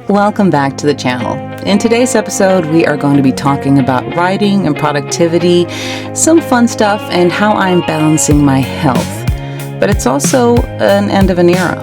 Welcome back to the channel. In today's episode, we are going to be talking about writing and productivity, some fun stuff, and how I'm balancing my health. But it's also an end of an era.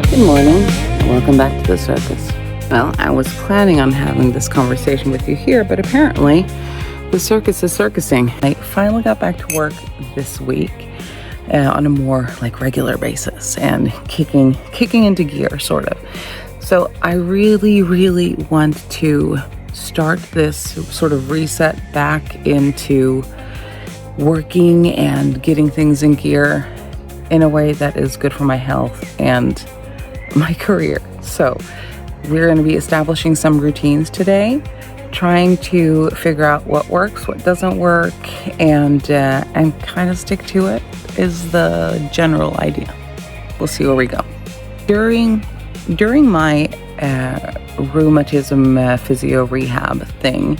Good morning. Welcome back to the circus. Well, I was planning on having this conversation with you here, but apparently the circus is circusing. I finally got back to work this week. On a more regular basis and kicking into gear, sort of. So I really want to start this sort of reset back into working and getting things in gear in a way that is good for my health and my career. So we're going to be establishing some routines today, trying to figure out what works, what doesn't work, and kind of stick to it is the general idea. We'll see where we go. During my rheumatism physio rehab thing,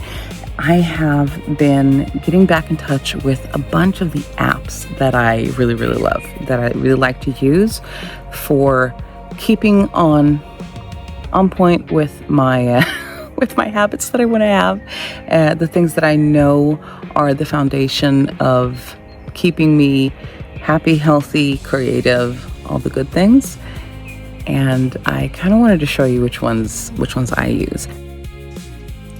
I have been getting back in touch with a bunch of the apps that I really love, that I really like to use for keeping on point with my with my habits that I want to have, the things that I know are the foundation of keeping me happy, healthy, creative, all the good things. And I kind of wanted to show you which ones I use.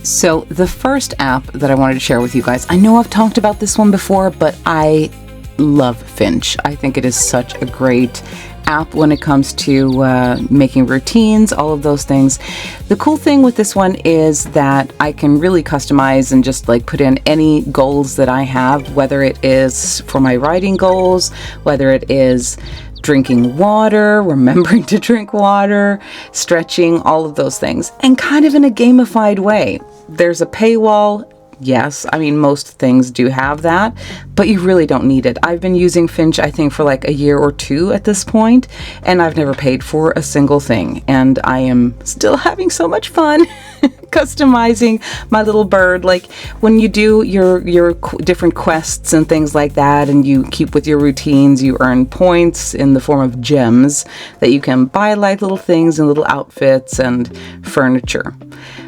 So the first app that I wanted to share with you guys, I know I've talked about this one before, but I love Finch. I think it is such a great app when it comes to making routines, all of those things. The cool thing with this one is that I can really customize and just put in any goals that I have, whether it is for my writing goals, whether it is drinking water, remembering to drink water, stretching, all of those things, and kind of in a gamified way. There's a paywall. Yes, I mean, most things do have that, but you really don't need it. I've been using Finch, I think, for a year or two at this point, and I've never paid for a single thing. And I am still having so much fun customizing my little bird. When you do your different quests and things like that, and you keep with your routines, you earn points in the form of gems that you can buy little things and little outfits and furniture.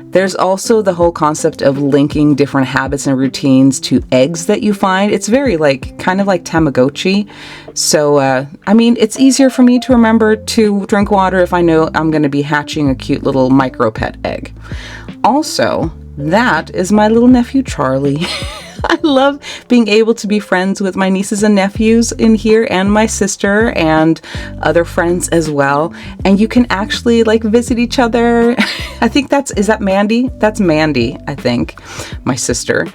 There's also the whole concept of linking different habits and routines to eggs that you find. It's very kind of like Tamagotchi. So, it's easier for me to remember to drink water if I know I'm going to be hatching a cute little micro pet egg. Also, that is my little nephew, Charlie. I love being able to be friends with my nieces and nephews in here, and my sister and other friends as well. And you can actually visit each other. I think is that Mandy? That's Mandy, I think, my sister.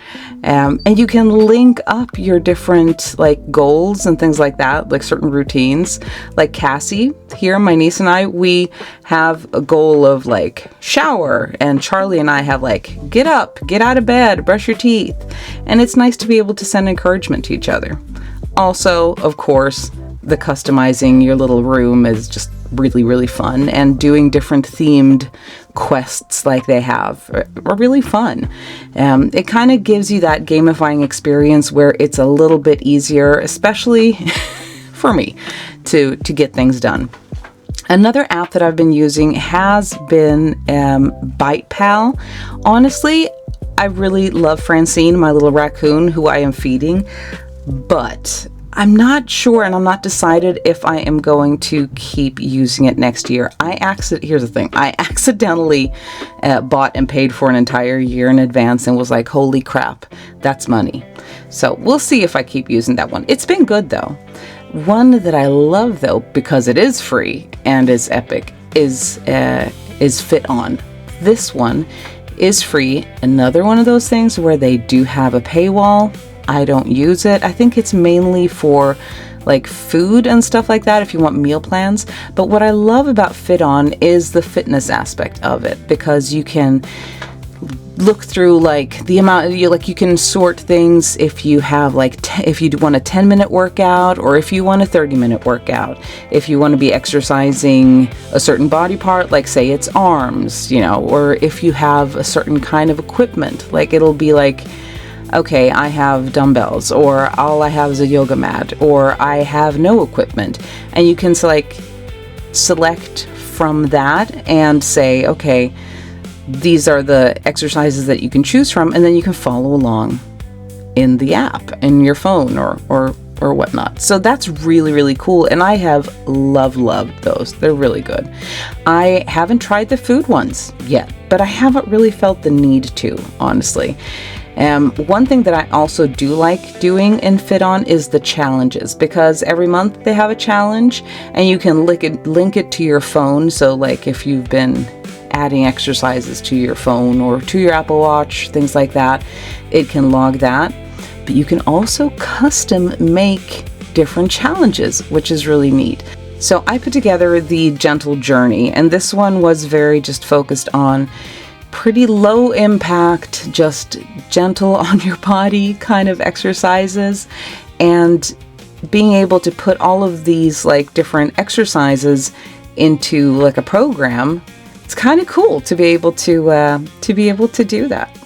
And you can link up your different goals and things like that, certain routines. Like Cassie here, my niece and I, we have a goal of shower, and Charlie and I have get up, get out of bed, brush your teeth. And it's nice to be able to send encouragement to each other. Also, of course, the customizing your little room is just really fun, and doing different themed quests like they have are really fun. It kind of gives you that gamifying experience where it's a little bit easier, especially for me, to get things done. Another app that I've been using has been Bite Pal. Honestly, I really love Francine, my little raccoon, who I am feeding, but I'm not sure, and I'm not decided if I am going to keep using it next year. Here's the thing. I accidentally bought and paid for an entire year in advance and was like, holy crap, that's money. So we'll see if I keep using that one. It's been good though. One that I love though, because it is free and is epic, is Fit On. This one is free. Another one of those things where they do have a paywall. I don't use it. I think it's mainly for food and stuff like that if you want meal plans. But what I love about Fit On is the fitness aspect of it, because you can look through the amount you can sort things if you have if you want a 10-minute workout, or if you want a 30-minute workout, if you want to be exercising a certain body part, say it's arms, or if you have a certain kind of equipment, it'll be okay, I have dumbbells, or all I have is a yoga mat, or I have no equipment. And you can select from that and say, okay, these are the exercises that you can choose from, and then you can follow along in the app, in your phone or whatnot. So that's really, really cool. And I have loved those. They're really good. I haven't tried the food ones yet, but I haven't really felt the need to, honestly. One thing that I also do like doing in FitOn is the challenges, because every month they have a challenge and you can link it to your phone. So like if you've been adding exercises to your phone or to your Apple Watch, things like that, it can log that. But you can also custom make different challenges, which is really neat. So I put together the Gentle Journey, and this one was very just focused on pretty low impact, just gentle on your body kind of exercises, and being able to put all of these like different exercises into like a program. It's kind of cool to be able to do that.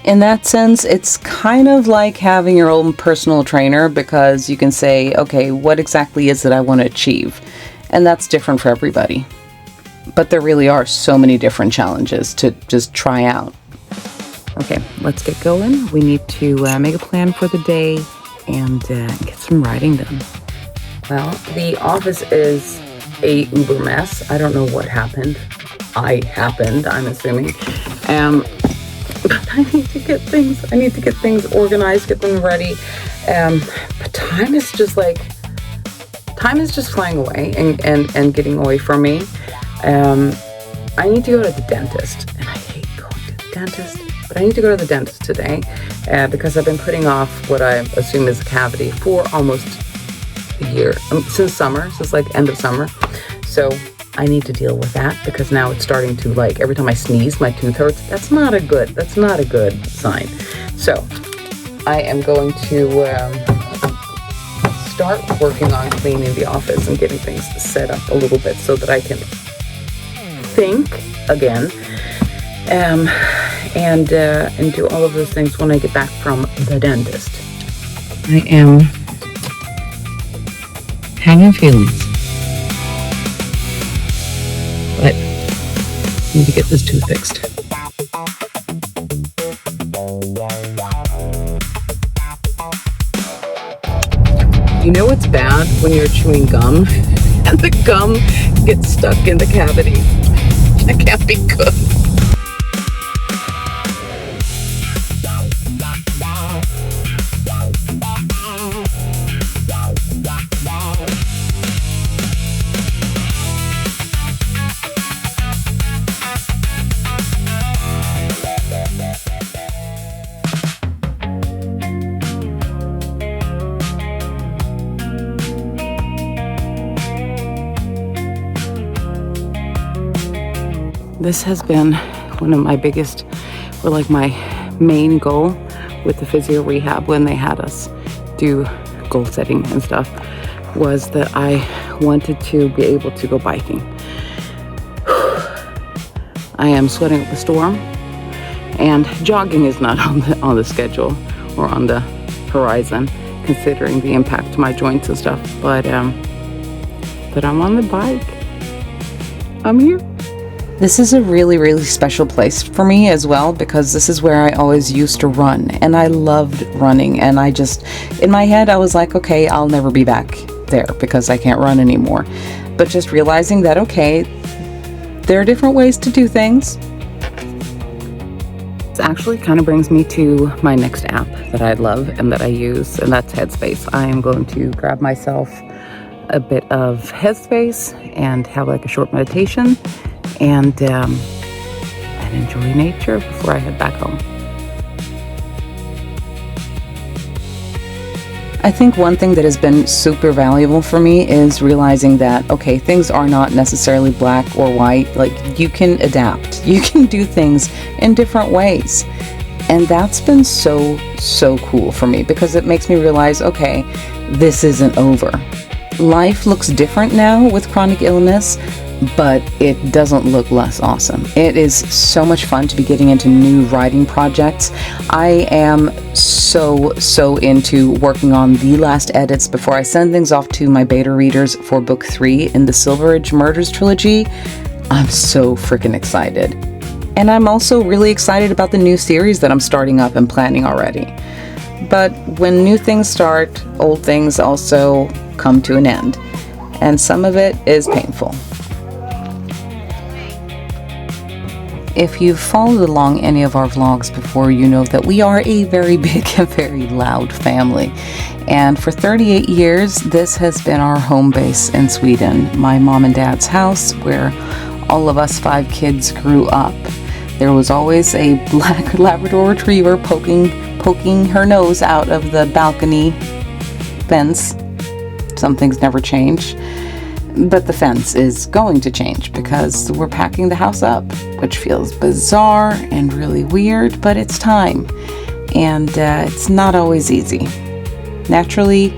In that sense, it's kind of like having your own personal trainer, because you can say, okay, what exactly is it I want to achieve? And that's different for everybody. But there really are so many different challenges to just try out. Okay, let's get going. We need to make a plan for the day and get some writing done. Well, the office is a uber mess. I don't know what happened. I'm assuming. But I need to get things organized, get them ready. But time is just flying away and getting away from me. I need to go to the dentist, and I hate going to the dentist, but I need to go to the dentist today because I've been putting off what I assume is a cavity for almost a year, since end of summer. So I need to deal with that, because now it's starting to, like, every time I sneeze, my tooth hurts. That's not a good sign. So I am going to start working on cleaning the office and getting things set up a little bit so that I can think again, and do all of those things when I get back from the dentist. I am having feelings, but I need to get this tooth fixed. You know what's bad? When you're chewing gum and the gum gets stuck in the cavity. That can't be good. This has been one of my biggest, or like my main goal with the physio rehab when they had us do goal setting and stuff, was that I wanted to be able to go biking. I am sweating up the storm, and jogging is not on the schedule or on the horizon, considering the impact to my joints and stuff. But I'm on the bike. I'm here. This is a really, really special place for me as well, because this is where I always used to run, and I loved running. And I just, in my head, I was like, okay, I'll never be back there because I can't run anymore. But just realizing that, okay, there are different ways to do things. This actually kind of brings me to my next app that I love and that I use, and that's Headspace. I am going to grab myself a bit of Headspace and have like a short meditation and enjoy nature before I head back home. I think one thing that has been super valuable for me is realizing that, okay, things are not necessarily black or white. Like, you can adapt. You can do things in different ways. And that's been so cool for me, because it makes me realize, okay, this isn't over. Life looks different now with chronic illness, but it doesn't look less awesome. It is so much fun to be getting into new writing projects. I am so into working on the last edits before I send things off to my beta readers for book 3 in the Silveridge Murders trilogy. I'm so freaking excited. And I'm also really excited about the new series that I'm starting up and planning already. But when new things start, old things also come to an end. And some of it is painful. If you've followed along any of our vlogs before, you know that we are a very big and very loud family. And for 38 years, this has been our home base in Sweden, my mom and dad's house, where all of us 5 kids grew up. There was always a black Labrador retriever poking her nose out of the balcony fence. Some things never change. But the fence is going to change because we're packing the house up, which feels bizarre and really weird, but it's time. And it's not always easy. Naturally,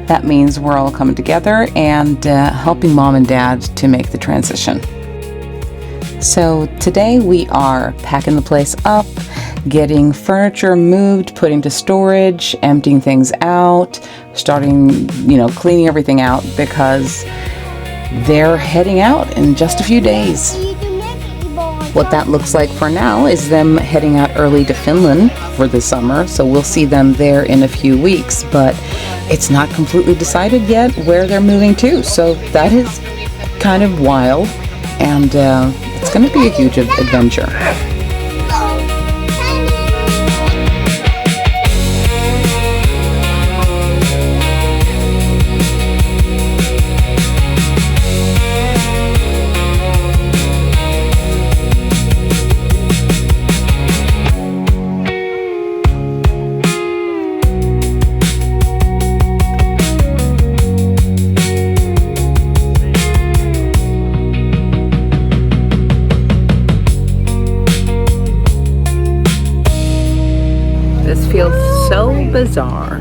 that means we're all coming together and helping mom and dad to make the transition. So today we are packing the place up, getting furniture moved, putting to storage, emptying things out, starting, cleaning everything out because they're heading out in just a few days. What that looks like for now is them heading out early to Finland for the summer, so we'll see them there in a few weeks, but it's not completely decided yet where they're moving to, so that is kind of wild, and it's going to be a huge adventure. This feels so bizarre.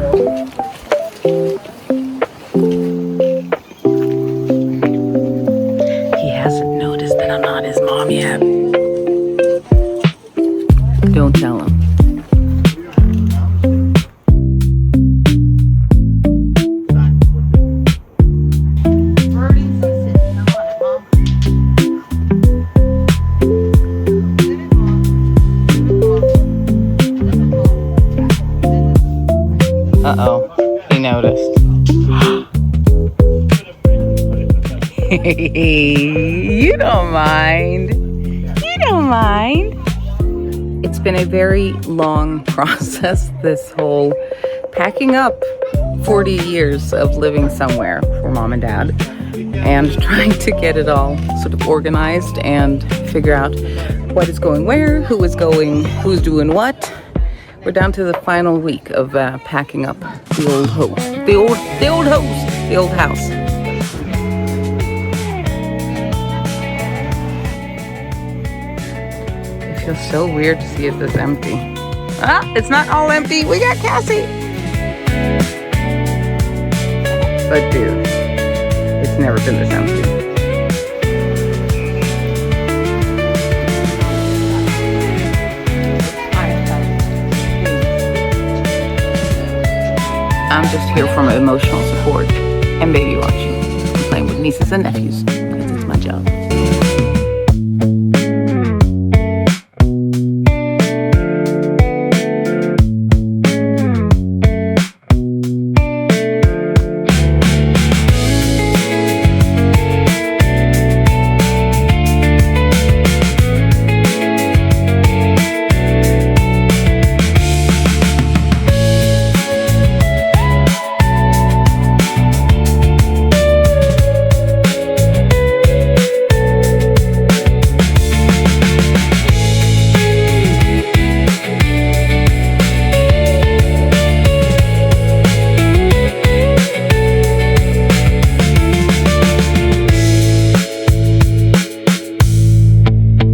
He hasn't noticed that I'm not his mom yet. Don't tell him. Uh-oh, he noticed. You don't mind. You don't mind. It's been a very long process, this whole packing up 40 years of living somewhere for mom and dad and trying to get it all sort of organized and figure out what is going where, who's doing what. We're down to the final week of packing up the old house. It feels so weird to see it this empty. It's not all empty. We got Cassie. But dude, it's never been this empty. I'm just here for my emotional support and baby watching and playing with nieces and nephews because it's my job.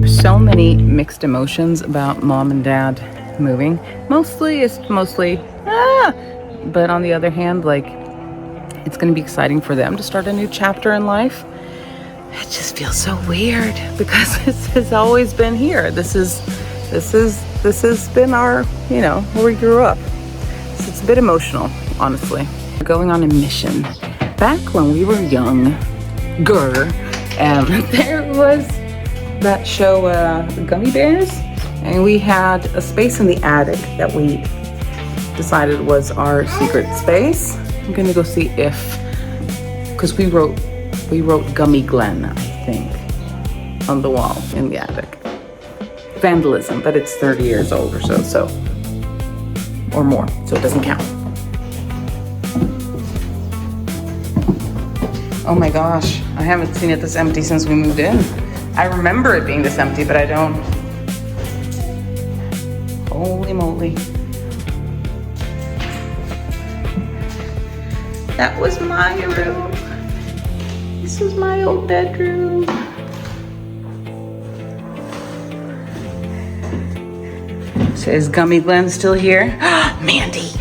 So many mixed emotions about mom and dad moving. Mostly, but on the other hand, it's going to be exciting for them to start a new chapter in life. It just feels so weird because this has always been here. This has been our, you know, where we grew up. So it's a bit emotional, honestly. We're going on a mission. Back when we were younger, there was that show, Gummy Bears, and we had a space in the attic that we decided was our secret space. I'm gonna go see if, because we wrote Gummy Glen, I think, on the wall in the attic. Vandalism, but it's 30 years old or so, or more, so it doesn't count. Oh my gosh, I haven't seen it this empty since we moved in. I remember it being this empty, but I don't. Holy moly. That was my room. This is my old bedroom. So is Gummy Glen still here? Mandy.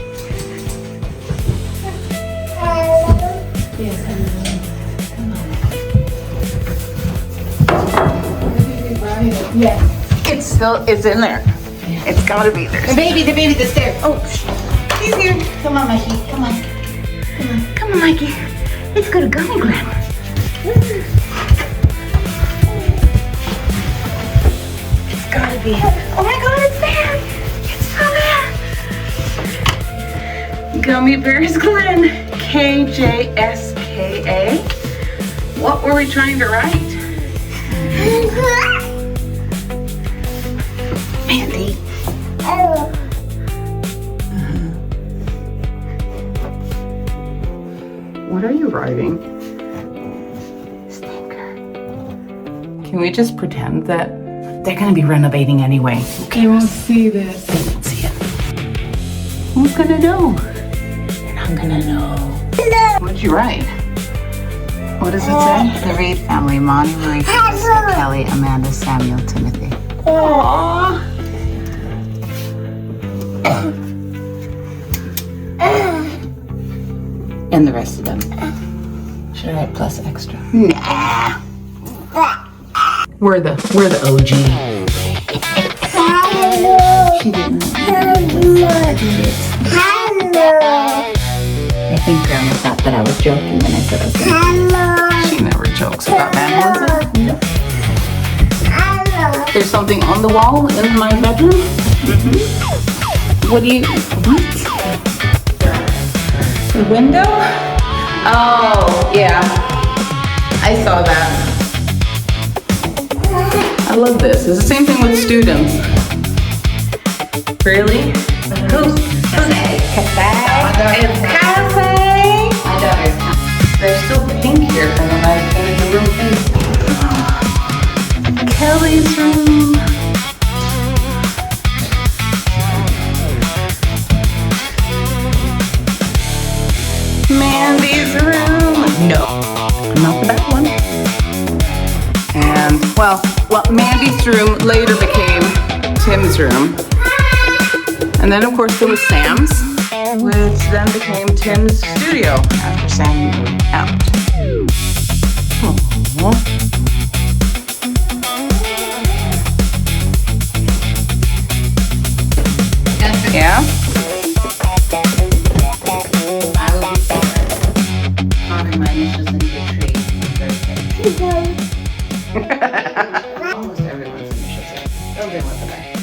Yes, yes. It's in there. Yeah. It's gotta be there. The baby, the stairs. Oh, he's here. Come on, Mikey. Come on. Come on, Mikey. Let's go to Gummy Glen. It's gotta be. Oh my God, it's there. It's still there. Gummy Bears Glen. KJSKA. What were we trying to write? Mandy. What are you writing? Stinker. Can we just pretend that they're gonna be renovating anyway? Okay. You won't see this. They won't see it. Who's gonna know? You're not gonna know. What'd you write? What does it say? The Reed family, Monty, Marie, Kelly, Amanda, Samuel, Timothy. Aww. And the rest of them. Should I write plus extra? Nah. We're the OG. She didn't. I think Grandma thought that I was joking when I said I was gonna. She never jokes about vandalism. No. There's something on the wall in my bedroom. Mm-hmm. What? The window? Oh, yeah. I saw that. I love this. It's the same thing with students. Really? Who's Cafe? It's Cafe. They're still pink here from when I painted the room pink. Kelly's room. Mandy's room. No, not the back one. And well, Mandy's room later became Tim's room. And then of course there was Sam's, which then became Tim's studio after Sam moved out. Aww. Yeah? I will be honoring my initials into a tree on Thursday. Almost everyone's initials are. Everyone's okay.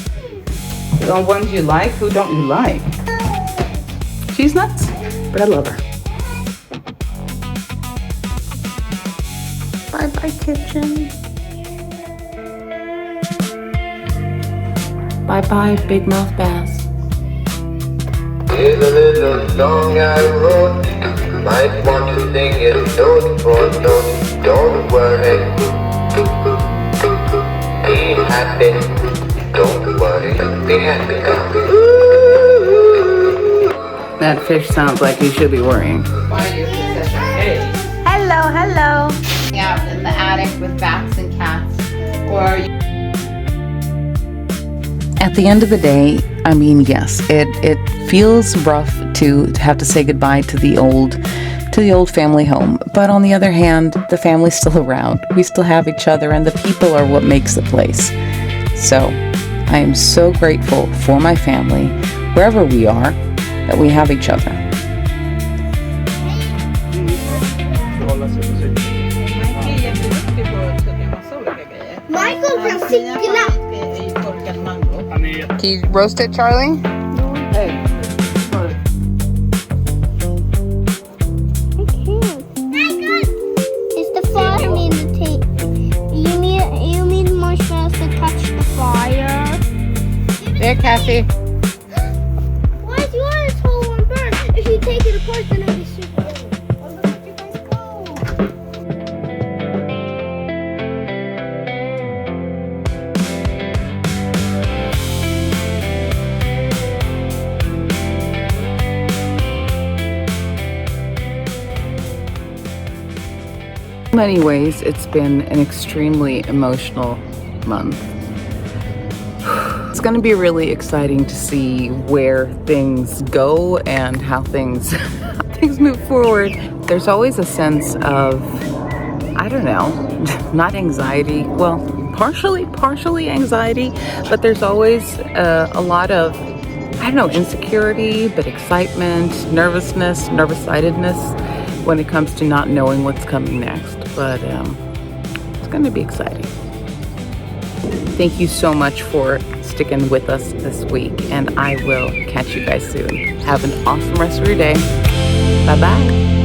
The ones you like, who don't you like? She's nuts, but I love her. Bye-bye, kitchen. Bye-bye, big mouth bass. Here's a little song I wrote. Might want to sing it note for note. Don't worry. Be happy. Don't worry. Be happy. That fish sounds like he should be worrying. Why is it such a fish? Hello, hello. Out in the attic with bats and cats, or At the end of the day, I mean, yes, it feels rough to have to say goodbye to the old to the old family home. But on the other hand, the family's still around. We still have each other, and the people are what makes the place. So I am so grateful for my family, wherever we are, that we have each other. Michael kan cykla. Can you roast it, Charlie? Is the fire need to take? You need marshmallows to touch the fire. There, Cassie. Why is yours whole one burn? If you take it apart, then it'll be super yellow. Oh, look at you guys go. In many ways, it's been an extremely emotional month. It's going to be really exciting to see where things go and how things move forward. There's always a sense of, I don't know, not anxiety. Well, partially anxiety, but there's always a lot of, I don't know, insecurity, but excitement, nervous-sidedness when it comes to not knowing what's coming next. But it's going to be exciting. Thank you so much for sticking with us this week, and I will catch you guys soon. Have an awesome rest of your day. Bye-bye.